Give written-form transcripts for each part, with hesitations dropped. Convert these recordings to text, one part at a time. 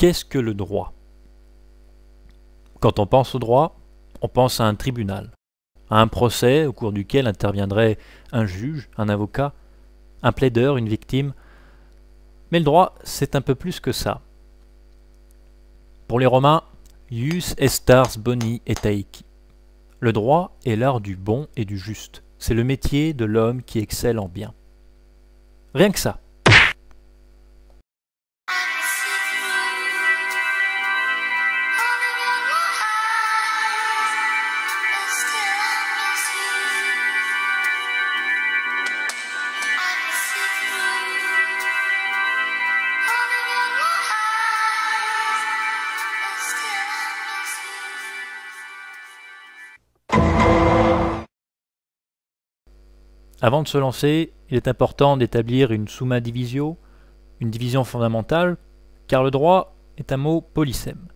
Qu'est-ce que le droit? Quand on pense au droit, on pense à un tribunal, à un procès au cours duquel interviendrait un juge, un avocat, un plaideur, une victime. Mais le droit, c'est un peu plus que ça. Pour les Romains, ius est ars boni et aequi. Le droit est l'art du bon et du juste. C'est le métier de l'homme qui excelle en bien. Rien que ça. Avant de se lancer, il est important d'établir une summa divisio, une division fondamentale, car le droit est un mot polysème.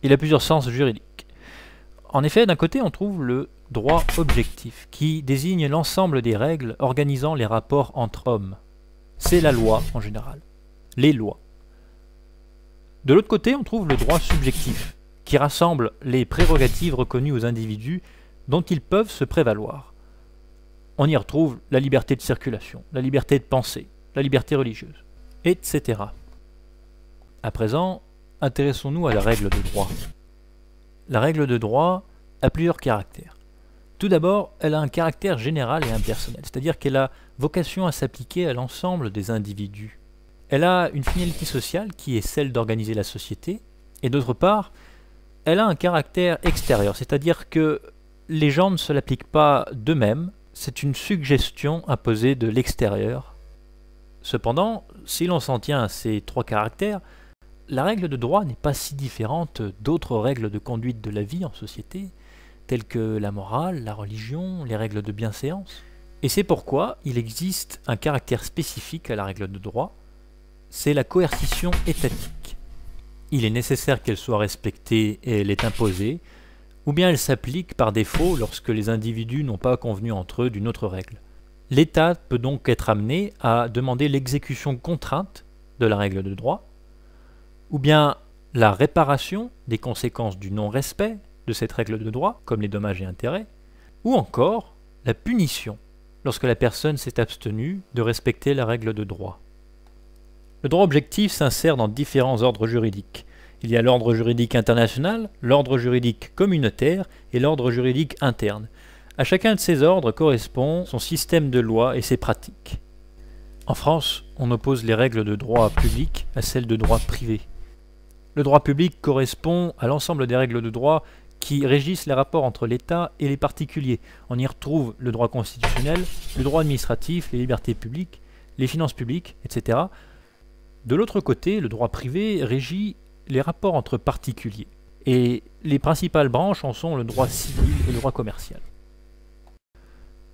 Il a plusieurs sens juridiques. En effet, d'un côté, on trouve le droit objectif, qui désigne l'ensemble des règles organisant les rapports entre hommes. C'est la loi en général, les lois. De l'autre côté, on trouve le droit subjectif, qui rassemble les prérogatives reconnues aux individus dont ils peuvent se prévaloir. On y retrouve la liberté de circulation, la liberté de penser, la liberté religieuse, etc. À présent, intéressons-nous à la règle de droit. La règle de droit a plusieurs caractères. Tout d'abord, elle a un caractère général et impersonnel, c'est-à-dire qu'elle a vocation à s'appliquer à l'ensemble des individus. Elle a une finalité sociale qui est celle d'organiser la société, et d'autre part, elle a un caractère extérieur, c'est-à-dire que les gens ne se l'appliquent pas d'eux-mêmes, c'est une suggestion imposée de l'extérieur. Cependant, si l'on s'en tient à ces trois caractères, la règle de droit n'est pas si différente d'autres règles de conduite de la vie en société, telles que la morale, la religion, les règles de bienséance. Et c'est pourquoi il existe un caractère spécifique à la règle de droit, c'est la coercition étatique. Il est nécessaire qu'elle soit respectée et elle est imposée, ou bien elle s'applique par défaut lorsque les individus n'ont pas convenu entre eux d'une autre règle. L'État peut donc être amené à demander l'exécution contrainte de la règle de droit, ou bien la réparation des conséquences du non-respect de cette règle de droit, comme les dommages et intérêts, ou encore la punition, lorsque la personne s'est abstenue de respecter la règle de droit. Le droit objectif s'insère dans différents ordres juridiques. Il y a l'ordre juridique international, l'ordre juridique communautaire et l'ordre juridique interne. À chacun de ces ordres correspond son système de loi et ses pratiques. En France, on oppose les règles de droit public à celles de droit privé. Le droit public correspond à l'ensemble des règles de droit qui régissent les rapports entre l'État et les particuliers. On y retrouve le droit constitutionnel, le droit administratif, les libertés publiques, les finances publiques, etc. De l'autre côté, le droit privé régit les rapports entre particuliers. Et les principales branches en sont le droit civil et le droit commercial.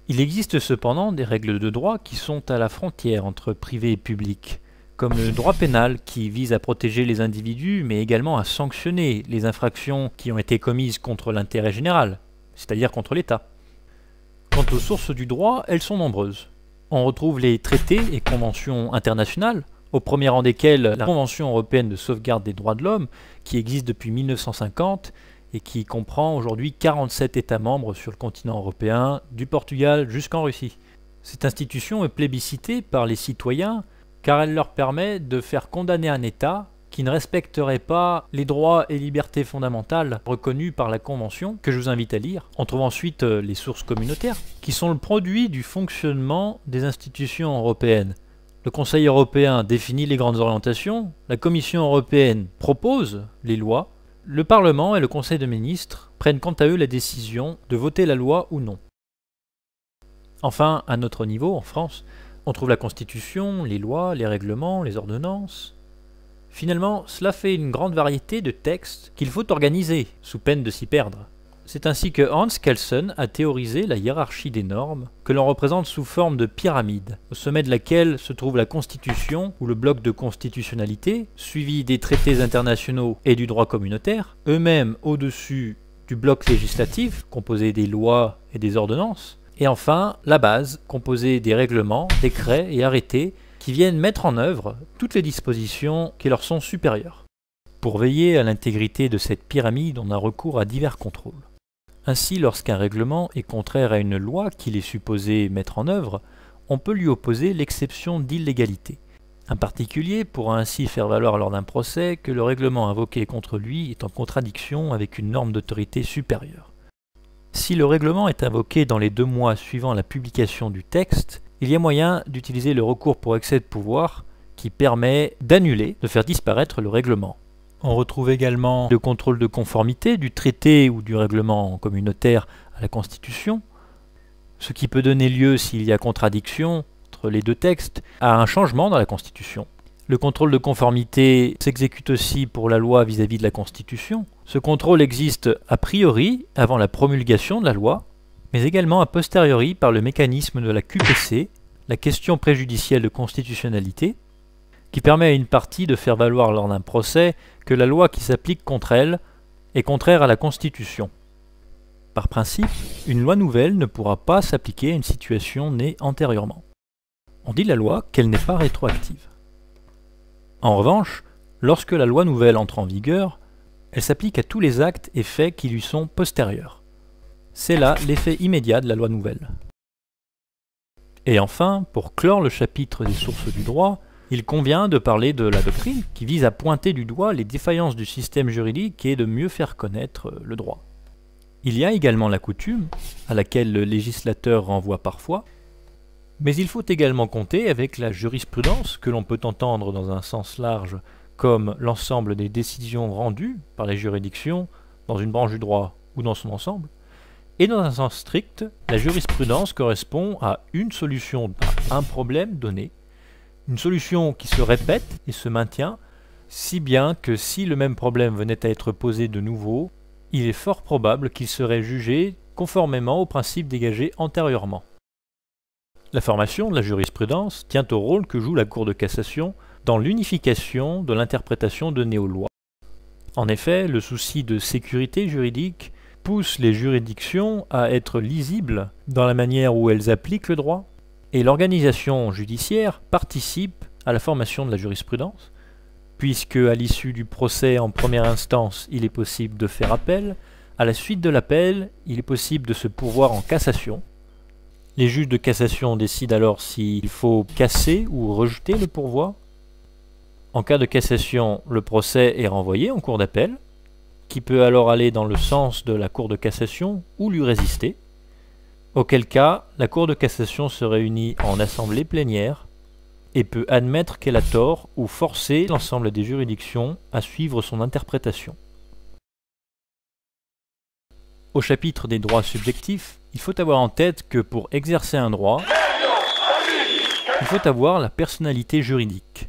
Il existe cependant des règles de droit qui sont à la frontière entre privé et public, comme le droit pénal qui vise à protéger les individus mais également à sanctionner les infractions qui ont été commises contre l'intérêt général, c'est-à-dire contre l'État. Quant aux sources du droit, elles sont nombreuses. On retrouve les traités et conventions internationales, au premier rang desquels la Convention européenne de sauvegarde des droits de l'homme, qui existe depuis 1950 et qui comprend aujourd'hui 47 États membres sur le continent européen, du Portugal jusqu'en Russie. Cette institution est plébiscitée par les citoyens car elle leur permet de faire condamner un État qui ne respecterait pas les droits et libertés fondamentales reconnus par la Convention, que je vous invite à lire. On trouve ensuite les sources communautaires, qui sont le produit du fonctionnement des institutions européennes. Le Conseil européen définit les grandes orientations, la Commission européenne propose les lois, le Parlement et le Conseil de ministres prennent quant à eux la décision de voter la loi ou non. Enfin, à notre niveau, en France, on trouve la Constitution, les lois, les règlements, les ordonnances. Finalement, cela fait une grande variété de textes qu'il faut organiser, sous peine de s'y perdre. C'est ainsi que Hans Kelsen a théorisé la hiérarchie des normes, que l'on représente sous forme de pyramide, au sommet de laquelle se trouve la Constitution, ou le bloc de constitutionnalité, suivi des traités internationaux et du droit communautaire, eux-mêmes au-dessus du bloc législatif, composé des lois et des ordonnances, et enfin la base, composée des règlements, décrets et arrêtés, qui viennent mettre en œuvre toutes les dispositions qui leur sont supérieures. Pour veiller à l'intégrité de cette pyramide, on a recours à divers contrôles. Ainsi, lorsqu'un règlement est contraire à une loi qu'il est supposé mettre en œuvre, on peut lui opposer l'exception d'illégalité. Un particulier pourra ainsi faire valoir lors d'un procès que le règlement invoqué contre lui est en contradiction avec une norme d'autorité supérieure. Si le règlement est invoqué dans les 2 mois suivant la publication du texte, il y a moyen d'utiliser le recours pour excès de pouvoir qui permet d'annuler, de faire disparaître le règlement. On retrouve également le contrôle de conformité du traité ou du règlement communautaire à la Constitution, ce qui peut donner lieu, s'il y a contradiction entre les 2 textes, à un changement dans la Constitution. Le contrôle de conformité s'exécute aussi pour la loi vis-à-vis de la Constitution. Ce contrôle existe a priori avant la promulgation de la loi, mais également a posteriori par le mécanisme de la QPC, la question préjudicielle de constitutionnalité, qui permet à une partie de faire valoir lors d'un procès que la loi qui s'applique contre elle est contraire à la Constitution. Par principe, une loi nouvelle ne pourra pas s'appliquer à une situation née antérieurement. On dit de la loi qu'elle n'est pas rétroactive. En revanche, lorsque la loi nouvelle entre en vigueur, elle s'applique à tous les actes et faits qui lui sont postérieurs. C'est là l'effet immédiat de la loi nouvelle. Et enfin, pour clore le chapitre des sources du droit, il convient de parler de la doctrine qui vise à pointer du doigt les défaillances du système juridique et de mieux faire connaître le droit. Il y a également la coutume, à laquelle le législateur renvoie parfois, mais il faut également compter avec la jurisprudence que l'on peut entendre dans un sens large comme l'ensemble des décisions rendues par les juridictions dans une branche du droit ou dans son ensemble, et dans un sens strict, la jurisprudence correspond à une solution à un problème donné, une solution qui se répète et se maintient, si bien que si le même problème venait à être posé de nouveau, il est fort probable qu'il serait jugé conformément aux principes dégagés antérieurement. La formation de la jurisprudence tient au rôle que joue la Cour de cassation dans l'unification de l'interprétation donnée aux lois. En effet, le souci de sécurité juridique pousse les juridictions à être lisibles dans la manière où elles appliquent le droit, et l'organisation judiciaire participe à la formation de la jurisprudence, puisque à l'issue du procès en première instance, il est possible de faire appel, à la suite de l'appel, il est possible de se pourvoir en cassation. Les juges de cassation décident alors s'il faut casser ou rejeter le pourvoi. En cas de cassation, le procès est renvoyé en cour d'appel, qui peut alors aller dans le sens de la Cour de cassation ou lui résister, auquel cas la Cour de cassation se réunit en assemblée plénière et peut admettre qu'elle a tort ou forcer l'ensemble des juridictions à suivre son interprétation. Au chapitre des droits subjectifs, il faut avoir en tête que pour exercer un droit, il faut avoir la personnalité juridique.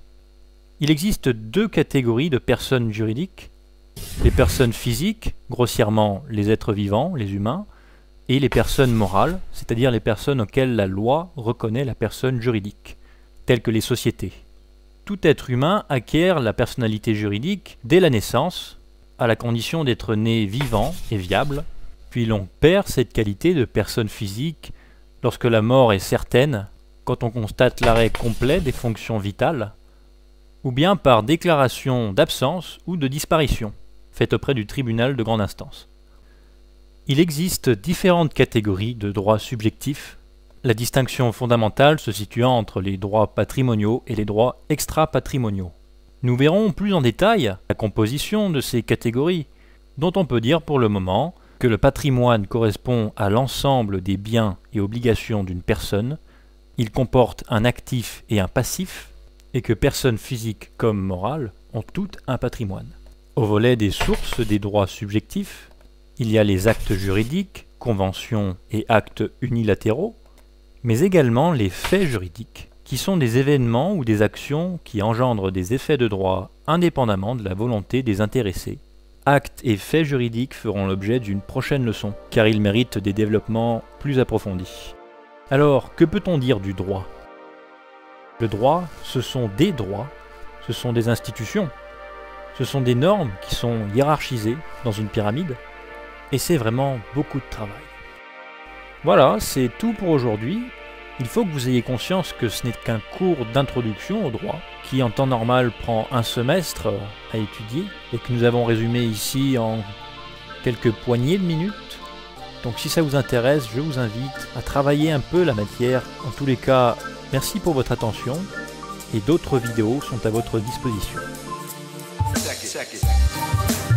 Il existe 2 catégories de personnes juridiques, les personnes physiques, grossièrement les êtres vivants, les humains, et les personnes morales, c'est-à-dire les personnes auxquelles la loi reconnaît la personne juridique, telles que les sociétés. Tout être humain acquiert la personnalité juridique dès la naissance, à la condition d'être né vivant et viable, puis l'on perd cette qualité de personne physique lorsque la mort est certaine, quand on constate l'arrêt complet des fonctions vitales, ou bien par déclaration d'absence ou de disparition, faite auprès du tribunal de grande instance. Il existe différentes catégories de droits subjectifs, la distinction fondamentale se situant entre les droits patrimoniaux et les droits extra-patrimoniaux. Nous verrons plus en détail la composition de ces catégories, dont on peut dire pour le moment que le patrimoine correspond à l'ensemble des biens et obligations d'une personne, il comporte un actif et un passif, et que personnes physiques comme morales ont toutes un patrimoine. Au volet des sources des droits subjectifs, il y a les actes juridiques, conventions et actes unilatéraux, mais également les faits juridiques, qui sont des événements ou des actions qui engendrent des effets de droit indépendamment de la volonté des intéressés. Actes et faits juridiques feront l'objet d'une prochaine leçon, car ils méritent des développements plus approfondis. Alors, que peut-on dire du droit ? Le droit, ce sont des droits, ce sont des institutions, ce sont des normes qui sont hiérarchisées dans une pyramide, et c'est vraiment beaucoup de travail. Voilà, c'est tout pour aujourd'hui. Il faut que vous ayez conscience que ce n'est qu'un cours d'introduction au droit, qui en temps normal prend un semestre à étudier, et que nous avons résumé ici en quelques poignées de minutes. Donc si ça vous intéresse, je vous invite à travailler un peu la matière. En tous les cas, merci pour votre attention, et d'autres vidéos sont à votre disposition. Check it.